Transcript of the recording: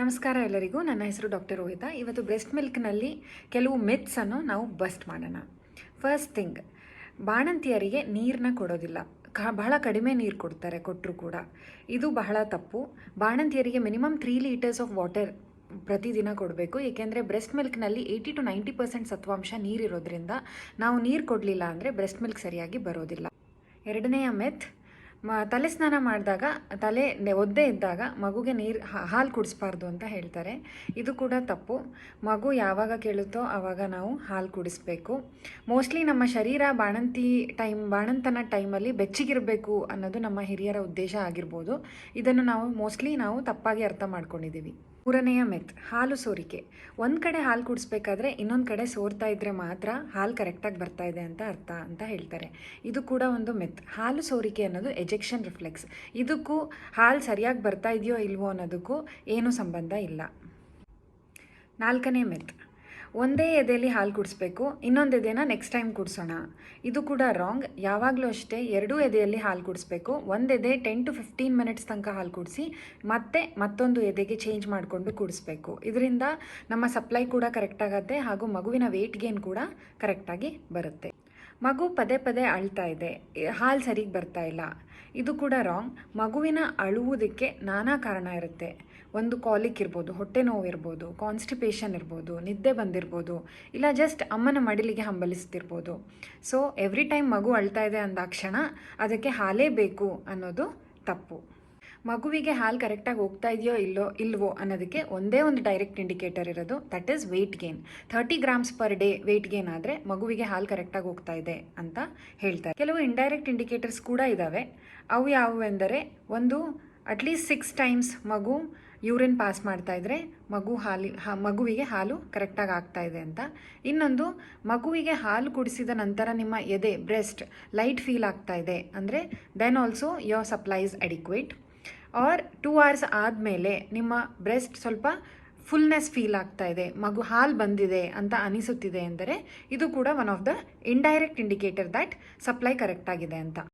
ನಮಸ್ಕಾರ ಎಲ್ಲರಿಗೂ. ನನ್ನ ಹೆಸರು ಡಾಕ್ಟರ್ ರೋಹಿತಾ. ಇವತ್ತು ಬ್ರೆಸ್ಟ್ ಮಿಲ್ಕ್ನಲ್ಲಿ ಕೆಲವು ಮಿತ್ಸನ್ನು ನಾವು ಬಸ್ಟ್ ಮಾಡೋಣ. ಫಸ್ಟ್ ಥಿಂಗ್, ಬಾಣಂತಿಯರಿಗೆ ನೀರನ್ನ ಕೊಡೋದಿಲ್ಲ. ಬಹಳ ಕಡಿಮೆ ನೀರು ಕೊಡ್ತಾರೆ, ಕೊಟ್ಟರು ಕೂಡ. ಇದು ಬಹಳ ತಪ್ಪು. ಬಾಣಂತಿಯರಿಗೆ ಮಿನಿಮಮ್ 3 ಲೀಟರ್ಸ್ ಆಫ್ ವಾಟರ್ ಪ್ರತಿದಿನ ಕೊಡಬೇಕು. ಏಕೆಂದರೆ ಬ್ರೆಸ್ಟ್ ಮಿಲ್ಕ್ನಲ್ಲಿ 80 to 90% ಸತ್ವಾಂಶ ನೀರಿರೋದ್ರಿಂದ ನಾವು ನೀರು ಕೊಡಲಿಲ್ಲ ಅಂದರೆ ಬ್ರೆಸ್ಟ್ ಮಿಲ್ಕ್ ಸರಿಯಾಗಿ ಬರೋದಿಲ್ಲ. ಎರಡನೆಯ ಮೆತ್, ತಲೆ ಸ್ನಾನ ಮಾಡಿದಾಗ ತಲೆ ಒದ್ದೆ ಇದ್ದಾಗ ಮಗುಗೆ ಹಾಲು ಕುಡಿಸ್ಬಾರ್ದು ಅಂತ ಹೇಳ್ತಾರೆ. ಇದು ಕೂಡ ತಪ್ಪು. ಮಗು ಯಾವಾಗ ಕೇಳುತ್ತೋ ಆವಾಗ ನಾವು ಹಾಲು ಕುಡಿಸ್ಬೇಕು. ಮೋಸ್ಟ್ಲಿ ನಮ್ಮ ಶರೀರ ಬಾಣಂತನ ಟೈಮಲ್ಲಿ ಬೆಚ್ಚಗಿರಬೇಕು ಅನ್ನೋದು ನಮ್ಮ ಹಿರಿಯರ ಉದ್ದೇಶ ಆಗಿರ್ಬೋದು. ಇದನ್ನು ನಾವು ತಪ್ಪಾಗಿ ಅರ್ಥ ಮಾಡ್ಕೊಂಡಿದ್ದೀವಿ. ಮೂರನೆಯ ಮೆತ್, ಹಾಲು ಸೋರಿಕೆ. ಒಂದು ಕಡೆ ಹಾಲು ಕುಡಿಸ್ಬೇಕಾದ್ರೆ ಇನ್ನೊಂದು ಕಡೆ ಸೋರ್ತಾ ಇದ್ದರೆ ಮಾತ್ರ ಹಾಲು ಕರೆಕ್ಟಾಗಿ ಬರ್ತಾ ಇದೆ ಅಂತ ಅರ್ಥ ಅಂತ ಹೇಳ್ತಾರೆ. ಇದು ಕೂಡ ಒಂದು ಮೆತ್. ಹಾಲು ಸೋರಿಕೆ ಅನ್ನೋದು ಎಜೆಕ್ಷನ್ ರಿಫ್ಲೆಕ್ಸ್. ಇದಕ್ಕೂ ಹಾಲು ಸರಿಯಾಗಿ ಬರ್ತಾ ಇದೆಯೋ ಇಲ್ವೋ ಅನ್ನೋದಕ್ಕೂ ಏನೂ ಸಂಬಂಧ ಇಲ್ಲ. ನಾಲ್ಕನೇ ಮೆತ್, ಒಂದೇ ಎದೆಯಲ್ಲಿ ಹಾಲು ಕುಡಿಸ್ಬೇಕು, ಇನ್ನೊಂದು ಎದೆನ ನೆಕ್ಸ್ಟ್ ಟೈಮ್ ಕುಡಿಸೋಣ. ಇದು ಕೂಡ ರಾಂಗ್. ಯಾವಾಗಲೂ ಅಷ್ಟೇ, ಎರಡೂ ಎದೆಯಲ್ಲಿ ಹಾಲು ಕುಡಿಸ್ಬೇಕು. ಒಂದು ಎದೆ 10 to 15 ಮಿನಿಟ್ಸ್ ತನಕ ಹಾಲು ಕುಡಿಸಿ ಮತ್ತೊಂದು ಎದೆಗೆ ಚೇಂಜ್ ಮಾಡಿಕೊಂಡು ಕುಡಿಸ್ಬೇಕು. ಇದರಿಂದ ನಮ್ಮ ಸಪ್ಲೈ ಕೂಡ ಕರೆಕ್ಟ್ ಆಗುತ್ತೆ ಹಾಗೂ ಮಗುವಿನ ವೆಯ್ಟ್ ಗೇನ್ ಕೂಡ ಕರೆಕ್ಟಾಗಿ ಬರುತ್ತೆ. ಮಗು ಪದೇ ಪದೇ ಅಳ್ತಾ ಇದೆ, ಹಾಲು ಸರಿಗೆ ಬರ್ತಾ ಇಲ್ಲ, ಇದು ಕೂಡ ರಾಂಗ್. ಮಗುವಿನ ಅಳುವುದಕ್ಕೆ ನಾನಾ ಕಾರಣ ಇರುತ್ತೆ. ಒಂದು ಕಾಲಿಕ್ ಇರ್ಬೋದು, ಹೊಟ್ಟೆ ನೋವು ಇರ್ಬೋದು, ಕಾನ್ಸ್ಟಿಪೇಷನ್ ಇರ್ಬೋದು, ನಿದ್ದೆ ಬಂದಿರ್ಬೋದು, ಇಲ್ಲ ಜಸ್ಟ್ ಅಮ್ಮನ ಮಡಿಲಿಗೆ ಹಂಬಲಿಸ್ತಿರ್ಬೋದು. ಸೊ ಎವ್ರಿ ಟೈಮ್ ಮಗು ಅಳ್ತಾ ಇದೆ ಅಂದಾಕ್ಷಣ ಅದಕ್ಕೆ ಹಾಲೇ ಬೇಕು ಅನ್ನೋದು ತಪ್ಪು. ಮಗುವಿಗೆ ಹಾಲು ಕರೆಕ್ಟಾಗಿ ಹೋಗ್ತಾ ಇದೆಯೋ ಇಲ್ವೋ ಅನ್ನೋದಕ್ಕೆ ಒಂದೇ ಒಂದು ಡೈರೆಕ್ಟ್ ಇಂಡಿಕೇಟರ್ ಇರೋದು, that is weight gain. 30 grams per day weight gain ಆದರೆ ಮಗುವಿಗೆ ಹಾಲು ಕರೆಕ್ಟಾಗಿ ಹೋಗ್ತಾ ಇದೆ ಅಂತ ಹೇಳ್ತಾರೆ. ಕೆಲವು ಇಂಡೈರೆಕ್ಟ್ ಇಂಡಿಕೇಟರ್ಸ್ ಕೂಡ ಇದ್ದಾವೆ. ಅವು ಯಾವುವು ಎಂದರೆ, ಒಂದು, ಅಟ್ಲೀಸ್ಟ್ 6 times ಮಗು ಯೂರಿನ್ ಪಾಸ್ ಮಾಡ್ತಾ ಇದ್ರೆ ಮಗುವಿಗೆ ಹಾಲು ಕರೆಕ್ಟಾಗಿ ಆಗ್ತಾ ಇದೆ ಅಂತ. ಇನ್ನೊಂದು, ಮಗುವಿಗೆ ಹಾಲು ಕುಡಿಸಿದ ನಂತರ ನಿಮ್ಮ ಎದೆ ಬ್ರೆಸ್ಟ್ ಲೈಟ್ ಫೀಲ್ ಆಗ್ತಾ ಇದೆ ಅಂದರೆ then also your supply is adequate. Or 2 hours ಆದಮೇಲೆ ನಿಮ್ಮ ಬ್ರೆಸ್ಟ್ ಸ್ವಲ್ಪ ಫುಲ್ನೆಸ್ ಫೀಲ್ ಆಗ್ತಾ ಇದೆ, ಮಗು ಹಾಲು ಬಂದಿದೆ ಅಂತ ಅನಿಸುತ್ತಿದೆ ಅಂದರೆ ಇದು ಕೂಡ one of the indirect indicator that supply correct ಆಗಿದೆ ಅಂತ.